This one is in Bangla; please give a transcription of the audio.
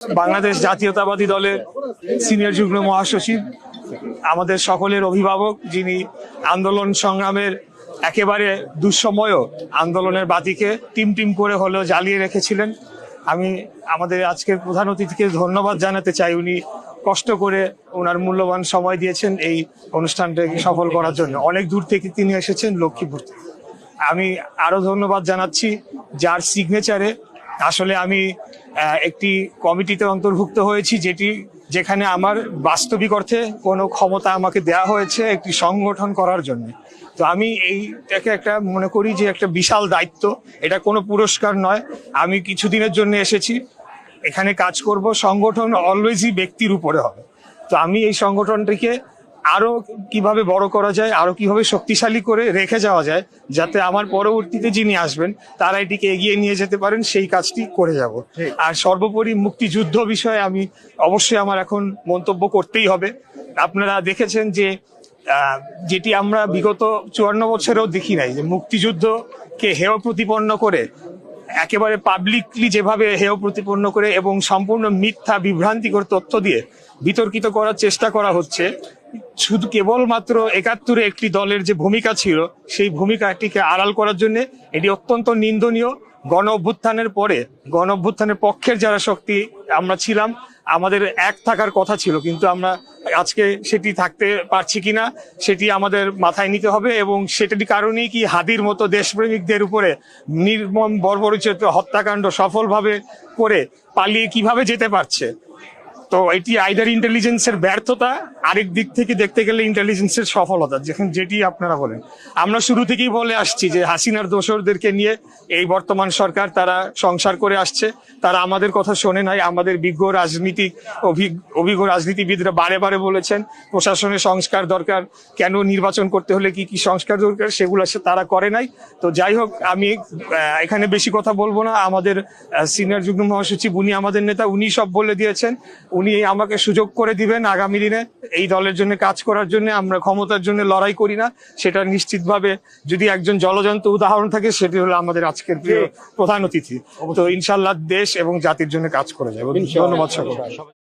বাংলাদেশ জাতীয়তাবাদী দলের সিনিয়র যুগ্ম মহাসচিব, আমাদের সকলের অভিভাবক, যিনি আন্দোলন সংগ্রামের একেবারে দুঃসময়েও আন্দোলনের বাতিকে টিম টিম করে হলেও জ্বালিয়ে রেখেছিলেন। আমি আমাদের আজকের প্রধান অতিথিকে ধন্যবাদ জানাতে চাই। উনি কষ্ট করে ওনার মূল্যবান সময় দিয়েছেন এই অনুষ্ঠানটাকে সফল করার জন্য। অনেক দূর থেকে তিনি এসেছেন, লক্ষ্মীপুর থেকে। আমি আরো ধন্যবাদ জানাচ্ছি যার সিগনেচারে আসলে আমি একটি কমিটিতে অন্তর্ভুক্ত হয়েছি, যেখানে আমার বাস্তবিক অর্থে কোনো ক্ষমতা আমাকে দেয়া হয়েছে একটি সংগঠন করার জন্য। তো আমি এইটাকে একটা মনে করি যে একটা বিশাল দায়িত্ব। এটা কোনো পুরস্কার নয়। আমি কিছুদিনের জন্য এসেছি, এখানে কাজ করব। সংগঠন অলওয়েজই ব্যক্তির উপরে হবে। তো আমি এই সংগঠনটিকে আরো কিভাবে বড় করা যায়, আরো কিভাবে শক্তিশালী করে রেখে যাওয়া যায়, যাতে আমার পরবর্তীতে যিনি আসবেন তারা এটিকে এগিয়ে নিয়ে যেতে পারেন, সেই কাজটি করে যাব। আর সর্বোপরি মুক্তিযুদ্ধ বিষয়ে আমি অবশ্যই আমার এখন মন্তব্য করতেই হবে। আপনারা দেখেছেন যে যেটি আমরা বিগত 54 বছরেও দেখি নাই, যে মুক্তিযুদ্ধকে হেয় প্রতিপন্ন করে, একেবারে পাবলিকলি যেভাবে হেয় প্রতিপন্ন করে এবং সম্পূর্ণ মিথ্যা বিভ্রান্তিকর তথ্য দিয়ে বিতর্কিত করার চেষ্টা করা হচ্ছে, শুধু কেবলমাত্র 71-এ একটি দলের যে ভূমিকা ছিল সেই ভূমিকাটিকে আড়াল করার জন্য এটি অত্যন্ত নিন্দনীয়। গণ অভ্যুত্থানের পরে গণ অভ্যুত্থানের পক্ষের যারা শক্তি আমরা ছিলাম, আমাদের এক থাকার কথা ছিল, কিন্তু আমরা আজকে সেটি থাকতে পারছি কিনা সেটি আমাদের মাথায় নিতে হবে। এবং সেটারই কারণেই কি হাদির মতো দেশপ্রেমিকদের উপরে নির্মম বর্বরোচিত হত্যাকাণ্ড সফলভাবে করে পালিয়ে কিভাবে যেতে পারছে। তো এটি আইদার ইন্টেলিজেন্সের ব্যর্থতা, আরেক দিক থেকে দেখতে গেলে ইন্টেলিজেন্সের সফলতা, যেটি আপনারা বলেন। আমরা শুরু থেকেই বলে আসছি যে হাসিনার দোসরদেরকে নিয়ে এই বর্তমান সরকার তারা সংসার করে আসছে। তারা আমাদের কথা শোনে নাই। আমাদের অভিজ্ঞ রাজনীতিবিদরা বারে বারে বলেছেন প্রশাসনের সংস্কার দরকার, কেন নির্বাচন করতে হলে কি কি সংস্কার দরকার, সেগুলো তারা করে নাই। তো যাই হোক, আমি এখানে বেশি কথা বলবো না। আমাদের সিনিয়র যুগ্ম মহাসচিব, উনি আমাদের নেতা, উনি সব বলে দিয়েছেন। উনি আমাকে সুযোগ করে দিবেন আগামী দিনে এই দলের জন্য কাজ করার জন্য। আমরা ক্ষমতার জন্য লড়াই করি না, সেটা নিশ্চিতভাবে যদি একজন জলজন্ত উদাহরণ থাকে সেটি হলো আমাদের আজকের প্রিয় প্রধান অতিথি। তো ইনশাল্লাহ দেশ এবং জাতির জন্য কাজ করে যাবে। ধন্যবাদ সকলকে।